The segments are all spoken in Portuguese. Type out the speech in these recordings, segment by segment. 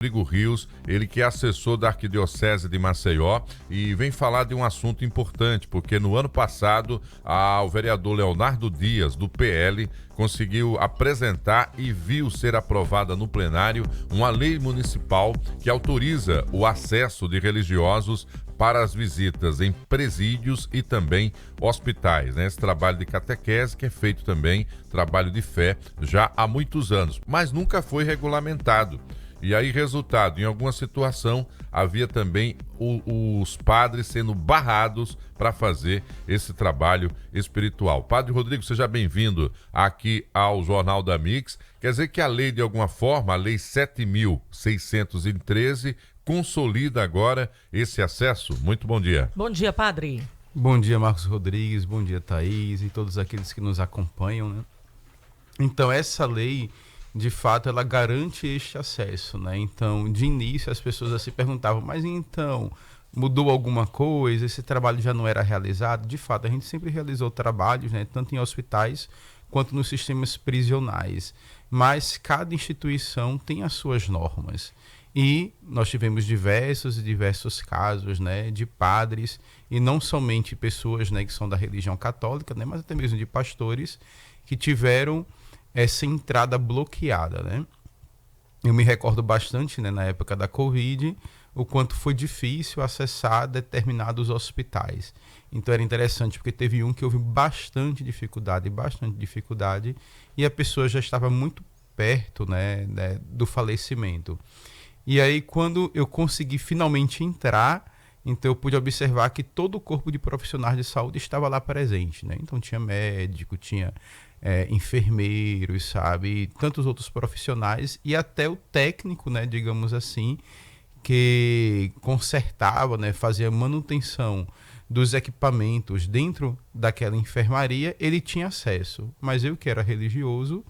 Rodrigo Rios, ele que é assessor da Arquidiocese de Maceió e vem falar de um assunto importante, porque no ano passado o vereador Leonardo Dias, do PL, conseguiu apresentar e viu ser aprovada no plenário uma lei municipal que autoriza o acesso de religiosos para as visitas em presídios e também hospitais, né? Esse trabalho de catequese que é feito também, trabalho de fé, já há muitos anos, mas nunca foi regulamentado. E aí, resultado, em alguma situação, havia também os padres sendo barrados para fazer esse trabalho espiritual. Padre Rodrigo, seja bem-vindo aqui ao Jornal da Mix. Quer dizer que a lei, de alguma forma, a Lei 7.613, consolida agora esse acesso? Muito bom dia. Bom dia, padre. Bom dia, Marcos Rodrigues, bom dia, Thaís e todos aqueles que nos acompanham, né? Então, essa lei, de fato, ela garante este acesso, né? Então, de início, as pessoas se perguntavam, mas então, mudou alguma coisa? Esse trabalho já não era realizado? De fato, a gente sempre realizou trabalhos, né? Tanto em hospitais quanto nos sistemas prisionais. Mas cada instituição tem as suas normas. E nós tivemos diversos casos, né, de padres, e não somente pessoas, né, que são da religião católica, né, mas até mesmo de pastores que tiveram essa entrada bloqueada, né? Eu me recordo bastante, né, na época da Covid, o quanto foi difícil acessar determinados hospitais. Então era interessante, porque teve um que houve bastante dificuldade, e a pessoa já estava muito perto, né, do falecimento. E aí, quando eu consegui finalmente entrar, então eu pude observar que todo o corpo de profissionais de saúde estava lá presente, né? Então tinha médico, tinha enfermeiros, sabe? Tantos outros profissionais e até o técnico, né, digamos assim, que consertava, né, fazia manutenção dos equipamentos dentro daquela enfermaria, ele tinha acesso. Mas eu, que era religioso,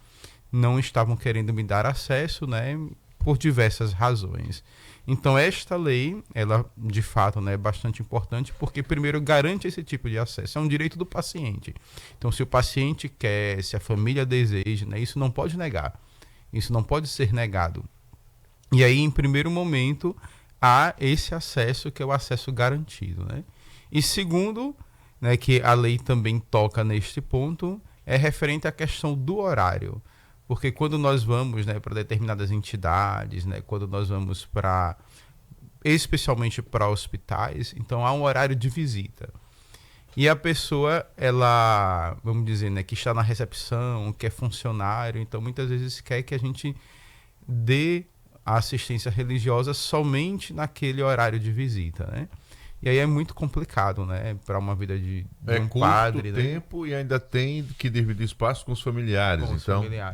não estavam querendo me dar acesso, né, por diversas razões. Então, esta lei, ela de fato, né, é bastante importante, porque primeiro garante esse tipo de acesso, é um direito do paciente. Então, se o paciente quer, se a família deseja, né, isso não pode negar, isso não pode ser negado. E aí, em primeiro momento, há esse acesso, que é o acesso garantido, né? E segundo, né, que a lei também toca neste ponto, é referente à questão do horário. Porque quando nós vamos, né, para determinadas entidades, né, quando nós vamos especialmente para hospitais, então há um horário de visita. E a pessoa, ela, vamos dizer, né, que está na recepção, que é funcionário, então muitas vezes quer que a gente dê a assistência religiosa somente naquele horário de visita, né? E aí é muito complicado, né, para uma vida de um padre, né? Tempo e ainda tem que dividir espaço com os familiares.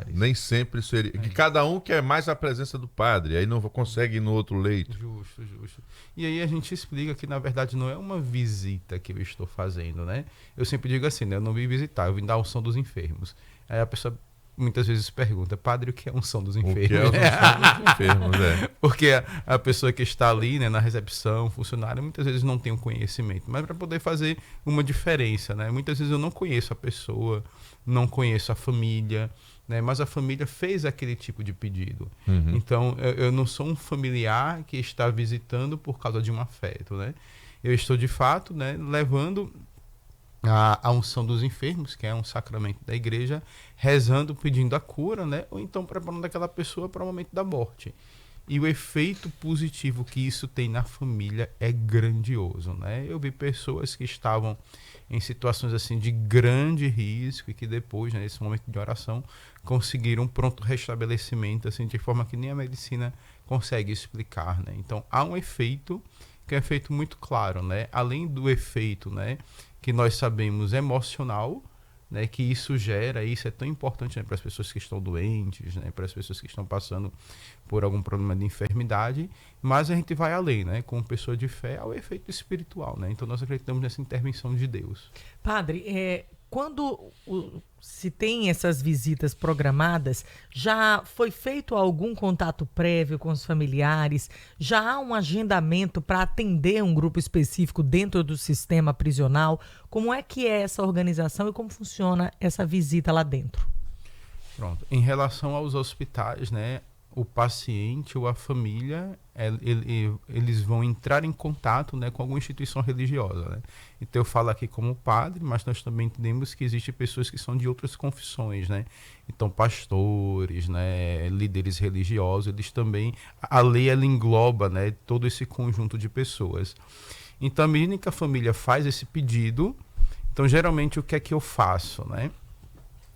Nem sempre seria. Que cada um quer mais a presença do padre, aí não consegue ir no outro leito. Justo. E aí a gente explica que, na verdade, não é uma visita que eu estou fazendo, né? Eu sempre digo assim, né, eu não vim visitar, eu vim dar a unção dos enfermos. Aí a pessoa muitas vezes pergunta, padre, o que é a unção dos enfermos? O que é a unção dos enfermos, Porque a pessoa que está ali, né, na recepção, funcionário, muitas vezes não tem um conhecimento. Mas para poder fazer uma diferença, né? Muitas vezes eu não conheço a pessoa, não conheço a família, né? Mas a família fez aquele tipo de pedido. Uhum. Então, eu não sou um familiar que está visitando por causa de um afeto, né? Eu estou, de fato, né, levando a unção dos enfermos, que é um sacramento da igreja, rezando, pedindo a cura, né? Ou então preparando aquela pessoa para o momento da morte. E o efeito positivo que isso tem na família é grandioso, né? Eu vi pessoas que estavam em situações assim de grande risco e que depois, né, nesse momento de oração, conseguiram um pronto restabelecimento, assim, de forma que nem a medicina consegue explicar, né? Então, há um efeito que é um efeito muito claro, né? Além do efeito, né, que nós sabemos emocional, né, que isso gera, isso é tão importante, né, para as pessoas que estão doentes, né, para as pessoas que estão passando por algum problema de enfermidade, mas a gente vai além, né, como pessoa de fé, ao efeito espiritual, né? Então nós acreditamos nessa intervenção de Deus. Padre, quando se tem essas visitas programadas, já foi feito algum contato prévio com os familiares? Já há um agendamento para atender um grupo específico dentro do sistema prisional? Como é que é essa organização e como funciona essa visita lá dentro? Pronto. Em relação aos hospitais, né, o paciente ou a família, eles vão entrar em contato, né, com alguma instituição religiosa, né? Então eu falo aqui como padre, mas nós também entendemos que existem pessoas que são de outras confissões, né? Então pastores, né, líderes religiosos, eles também, a lei ela engloba, né, todo esse conjunto de pessoas. Então à medida que a família faz esse pedido, então geralmente o que é que eu faço, né?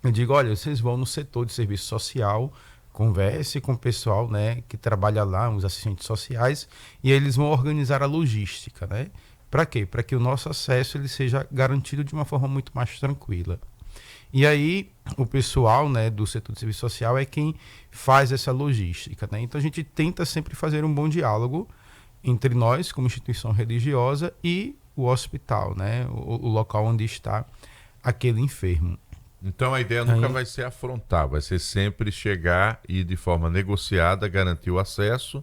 Eu digo, olha, vocês vão no setor de serviço social, converse com o pessoal, né, que trabalha lá, os assistentes sociais, e eles vão organizar a logística, né? Para quê? Para que o nosso acesso ele seja garantido de uma forma muito mais tranquila. E aí o pessoal, né, do setor de serviço social é quem faz essa logística, né? Então a gente tenta sempre fazer um bom diálogo entre nós, como instituição religiosa, e o hospital, né, o local onde está aquele enfermo. Então a ideia nunca vai ser afrontar, vai ser sempre chegar e de forma negociada garantir o acesso,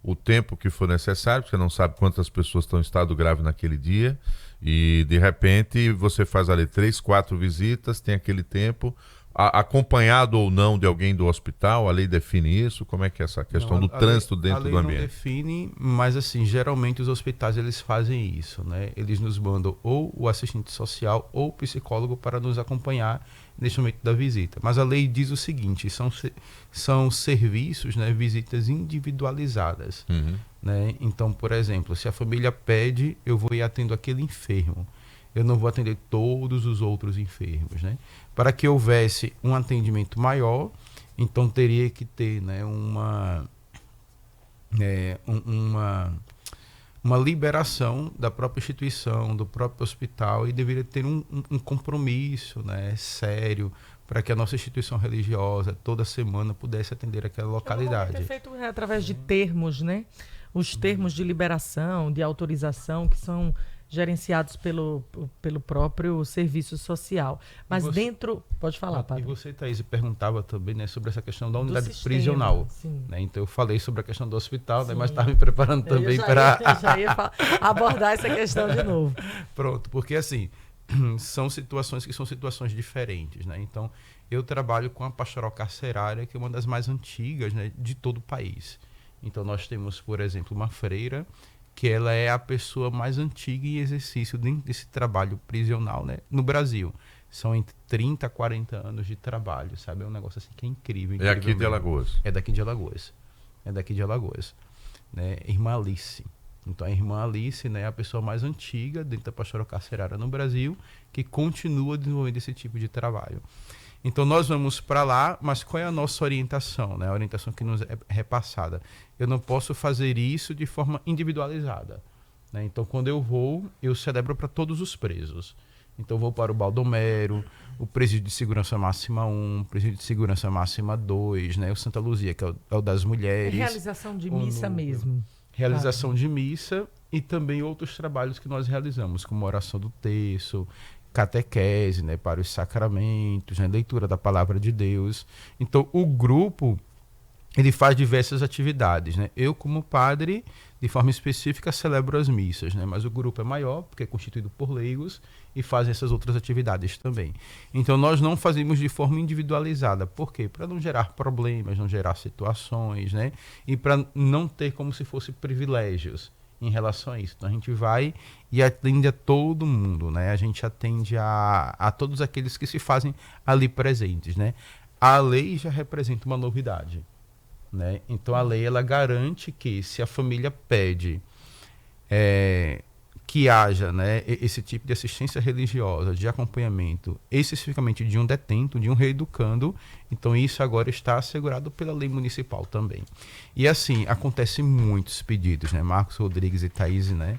o tempo que for necessário, porque você não sabe quantas pessoas estão em estado grave naquele dia, e de repente você faz ali 3, 4 visitas, tem aquele tempo, acompanhado ou não de alguém do hospital, a lei define isso? Como é que é essa questão do trânsito dentro do ambiente? A lei não define, mas assim, geralmente os hospitais eles fazem isso, né? Eles nos mandam ou o assistente social ou o psicólogo para nos acompanhar nesse momento da visita. Mas a lei diz o seguinte, são serviços, né, visitas individualizadas. Né? Então, por exemplo, se a família pede, eu vou ir atendo aquele enfermo. Eu não vou atender todos os outros enfermos, né? Para que houvesse um atendimento maior, então teria que ter, né, uma liberação da própria instituição, do próprio hospital, e deveria ter um compromisso, né, sério, para que a nossa instituição religiosa toda semana pudesse atender aquela localidade. É feito através de termos, né? Os termos de liberação, de autorização, que são gerenciados pelo próprio serviço social. Mas dentro... Pode falar, padre. E você, Thaís, perguntava também, né, sobre essa questão da unidade sistema, prisional. Né? Então eu falei sobre a questão do hospital, né, mas estava me preparando também para... Eu já ia abordar essa questão de novo. Pronto, porque assim, são situações que são situações diferentes, né? Então eu trabalho com a pastoral carcerária, que é uma das mais antigas, né, de todo o país. Então nós temos, por exemplo, uma freira, que ela é a pessoa mais antiga em exercício desse trabalho prisional, né, no Brasil. São entre 30 a 40 anos de trabalho, sabe? É um negócio assim que é incrível. É aqui de Alagoas. É daqui de Alagoas. É daqui de Alagoas. Né? Irmã Alice. Então a irmã Alice, né, é a pessoa mais antiga dentro da pastoral carcerária no Brasil, que continua desenvolvendo esse tipo de trabalho. Então nós vamos para lá, mas qual é a nossa orientação, né? A orientação que nos é repassada. Eu não posso fazer isso de forma individualizada, né? Então quando eu vou, eu celebro para todos os presos. Então eu vou para o Baldomero, o Presídio de Segurança Máxima 1, o Presídio de Segurança Máxima 2, né? O Santa Luzia, que é o das mulheres. Realização de missa mesmo. Realização de missa e também outros trabalhos que nós realizamos, como oração do terço, catequese, né, para os sacramentos, né, leitura da palavra de Deus. Então o grupo ele faz diversas atividades, né? Eu como padre, de forma específica, celebro as missas, né? Mas o grupo é maior, porque é constituído por leigos e fazem essas outras atividades também. Então nós não fazemos de forma individualizada. Por quê? Para não gerar problemas, não gerar situações, né? E para não ter como se fosse privilégios em relação a isso. Então a gente vai e atende a todo mundo, né? A gente atende a todos aqueles que se fazem ali presentes, né? A lei já representa uma novidade, né? Então a lei ela garante que se a família pede que haja, né, esse tipo de assistência religiosa, de acompanhamento, especificamente de um detento, de um reeducando, então isso agora está assegurado pela lei municipal também. E assim, acontecem muitos pedidos, né, Marcos Rodrigues e Thaís, né,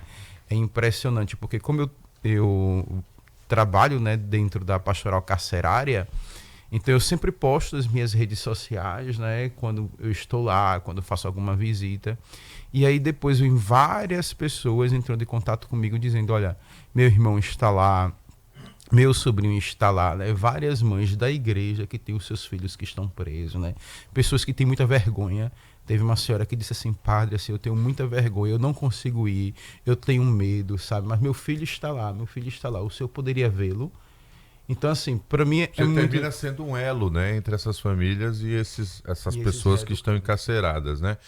é impressionante, porque como eu trabalho, né, dentro da pastoral carcerária, então eu sempre posto nas minhas redes sociais, né, quando eu estou lá, quando eu faço alguma visita. E aí depois vem várias pessoas entrando em contato comigo dizendo, olha, meu irmão está lá, meu sobrinho está lá, né? Várias mães da igreja que têm os seus filhos que estão presos, né? Pessoas que têm muita vergonha. Teve uma senhora que disse assim, padre, assim, eu tenho muita vergonha, eu não consigo ir, eu tenho medo, sabe? Mas meu filho está lá, o senhor poderia vê-lo? Então, assim, para mim Você termina sendo um elo, né, entre essas famílias e essas pessoas que estão encarceradas, né?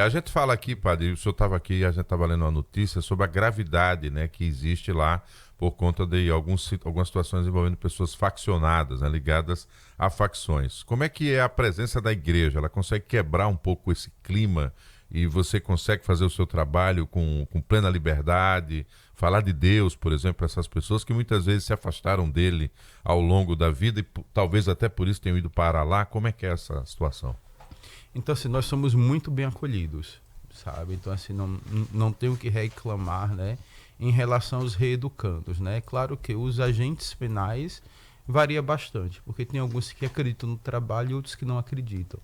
A gente fala aqui, padre, o senhor estava aqui, a gente estava lendo uma notícia sobre a gravidade, né, que existe lá por conta de algumas situações envolvendo pessoas faccionadas, né, ligadas a facções. Como é que é a presença da igreja? Ela consegue quebrar um pouco esse clima e você consegue fazer o seu trabalho com plena liberdade, falar de Deus, por exemplo, para essas pessoas que muitas vezes se afastaram dele ao longo da vida e talvez até por isso tenham ido para lá. Como é que é essa situação? Então, assim, nós somos muito bem acolhidos, sabe? Então, assim, não tenho o que reclamar, né, em relação aos reeducandos, né? Claro que os agentes penais varia bastante, porque tem alguns que acreditam no trabalho e outros que não acreditam.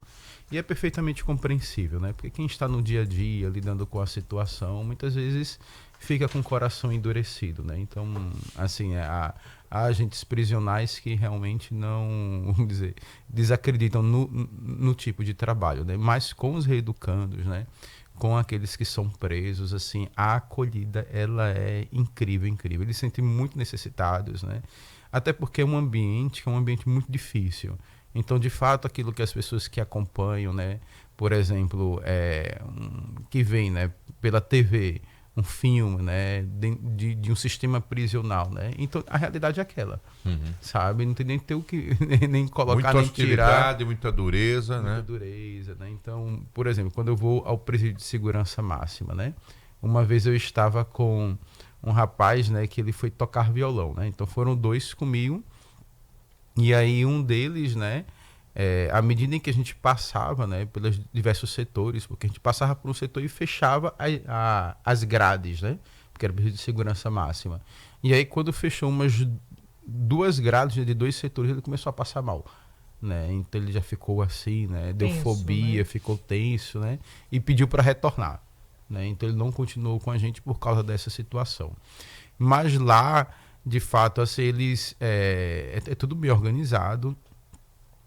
E é perfeitamente compreensível, né? Porque quem está no dia a dia, lidando com a situação, muitas vezes fica com o coração endurecido, né? Então, assim, há agentes prisionais que realmente não, vamos dizer, desacreditam no tipo de trabalho, né? Mas com os reeducandos, né, com aqueles que são presos, assim, a acolhida, ela é incrível, incrível. Eles se sentem muito necessitados, né? Até porque é um ambiente que é um ambiente muito difícil. Então, de fato, aquilo que as pessoas que acompanham, né, por exemplo, que vem, né, pela TV, um filme, né, de um sistema prisional, né? Então, a realidade é aquela, sabe? Não tem nem ter o que nem colocar, muita nem tirar. Muita dureza, muita né? dureza, né? Então, por exemplo, quando eu vou ao presídio de segurança máxima, né? Uma vez eu estava com um rapaz, né, que ele foi tocar violão, né? Então, foram dois comigo. E aí um deles, né, à medida em que a gente passava, né, pelos diversos setores, porque a gente passava por um setor e fechava as grades, né, porque era presídio de segurança máxima. E aí quando fechou umas 2 grades de 2 setores, ele começou a passar mal, né? Então ele já ficou assim, né, deu Tenso, fobia, né? ficou tenso, né, e pediu para retornar, né? Então ele não continuou com a gente por causa dessa situação. Mas lá, de fato, assim, eles é tudo bem organizado,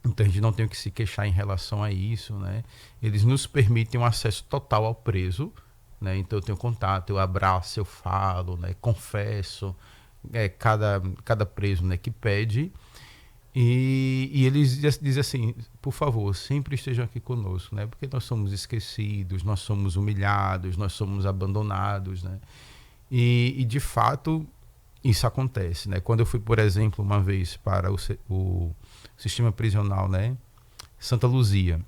então a gente não tem o que se queixar em relação a isso, né? Eles nos permitem um acesso total ao preso, né? Então eu tenho contato, eu abraço, eu falo, né? Confesso, cada preso, né, que pede, e eles dizem assim, por favor, sempre estejam aqui conosco, né? Porque nós somos esquecidos, nós somos humilhados, nós somos abandonados, né? E de fato isso acontece, né? Quando eu fui, por exemplo, uma vez para o sistema prisional, né, Santa Luzia,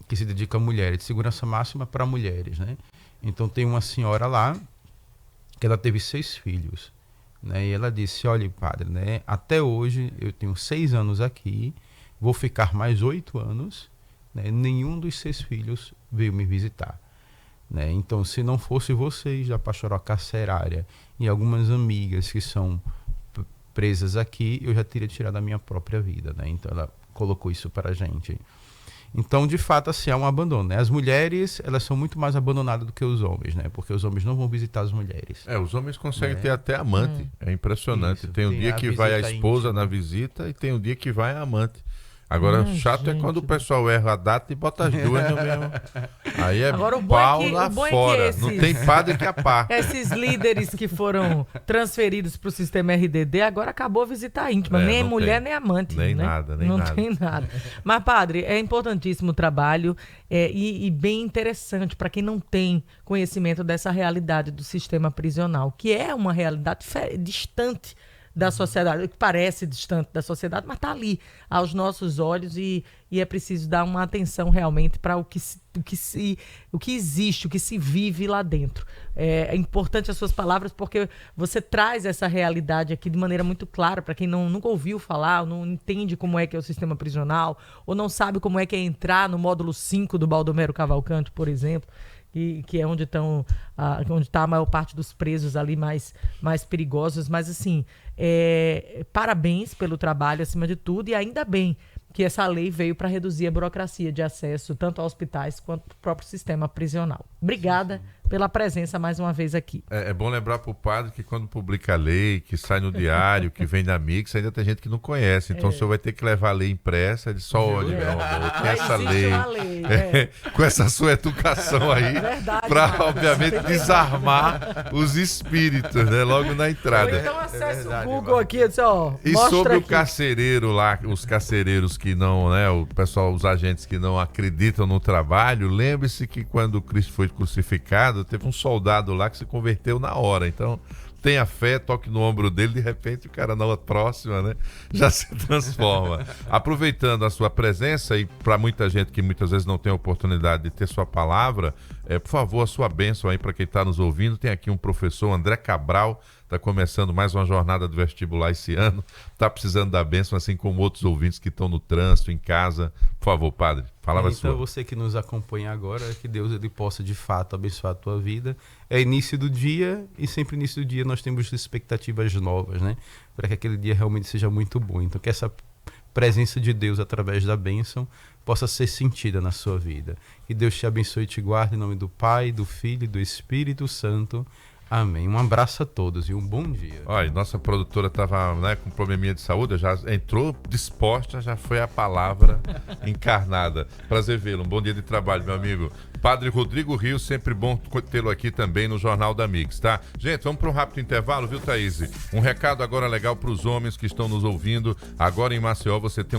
que se dedica a mulheres, de segurança máxima para mulheres, né? Então tem uma senhora lá que ela teve 6 filhos, né? E ela disse: olha, padre, né, até hoje eu tenho 6 anos aqui, vou ficar mais 8 anos, né? Nenhum dos 6 filhos veio me visitar, né? Então, se não fosse vocês da pastoral carcerária e algumas amigas que são presas aqui, eu já teria tirado a minha própria vida, né? Então ela colocou isso para a gente. Então, de fato, assim, há um abandono, né? As mulheres, elas são muito mais abandonadas do que os homens, né? Porque os homens não vão visitar as mulheres. Os homens conseguem ter até amante. É impressionante. Isso, tem um tem dia a que vai a visita esposa íntima. na visita e tem um dia que vai a amante. Agora, chato gente. é quando o pessoal erra a data e bota as duas no mesmo. Aí é Agora, o bom é pau que- lá o bom é que fora. esses- Não tem padre que a pá. Esses líderes que foram transferidos para o sistema RDD, agora acabou a visita íntima. Nem não mulher, tem. nem amante. Nem né? nada, nem não nada. tem nada. Mas, padre, é importantíssimo o trabalho e bem interessante para quem não tem conhecimento dessa realidade do sistema prisional, que é uma realidade distante da sociedade, que parece distante da sociedade, mas está ali, aos nossos olhos, e é preciso dar uma atenção realmente para o que existe, o que se vive lá dentro. É importante as suas palavras, porque você traz essa realidade aqui de maneira muito clara para quem nunca ouviu falar, ou não entende como é que é o sistema prisional, ou não sabe como é que é entrar no módulo 5 do Baldomero Cavalcante, por exemplo, que é onde está a maior parte dos presos ali mais perigosos. Mas, assim, parabéns pelo trabalho, acima de tudo, e ainda bem que essa lei veio para reduzir a burocracia de acesso tanto a hospitais quanto ao próprio sistema prisional. Obrigada pela presença mais uma vez aqui. É bom lembrar para o padre que quando publica a lei, que sai no diário, que vem da Mix, ainda tem gente que não conhece. Então o senhor vai ter que levar a lei impressa. Ele só olha, meu amor, tem essa lei. Com essa sua educação aí, para obviamente desarmar os espíritos, né? Logo na entrada. Então acesse o Google aqui e diz, e sobre o carcereiro lá, os carcereiros que não, né? O pessoal, os agentes que não acreditam no trabalho, lembre-se que quando Cristo foi crucificado, teve um soldado lá que se converteu na hora. Então, tenha fé, toque no ombro dele, de repente o cara na próxima, né, já se transforma. Aproveitando a sua presença e para muita gente que muitas vezes não tem a oportunidade de ter sua palavra, por favor, a sua bênção aí para quem está nos ouvindo. Tem aqui um professor, André Cabral, está começando mais uma jornada do vestibular esse ano, está precisando da bênção, assim como outros ouvintes que estão no trânsito, em casa. Por favor, padre, palavra sua. Então, você que nos acompanha agora, que Deus ele possa de fato abençoar a tua vida. É início do dia e sempre início do dia nós temos expectativas novas, né? Para que aquele dia realmente seja muito bom. Então, que essa presença de Deus através da bênção possa ser sentida na sua vida. Que Deus te abençoe e te guarde em nome do Pai, do Filho e do Espírito Santo. Amém. Um abraço a todos e um bom dia. Olha, nossa produtora estava, né, com um probleminha de saúde, já entrou disposta, já foi a palavra encarnada. Prazer vê-lo. Um bom dia de trabalho, meu amigo. Padre Rodrigo Rios, sempre bom tê-lo aqui também no Jornal da Mix, tá? Gente, vamos para um rápido intervalo, viu, Thaís? Um recado agora legal para os homens que estão nos ouvindo. Agora em Maceió você tem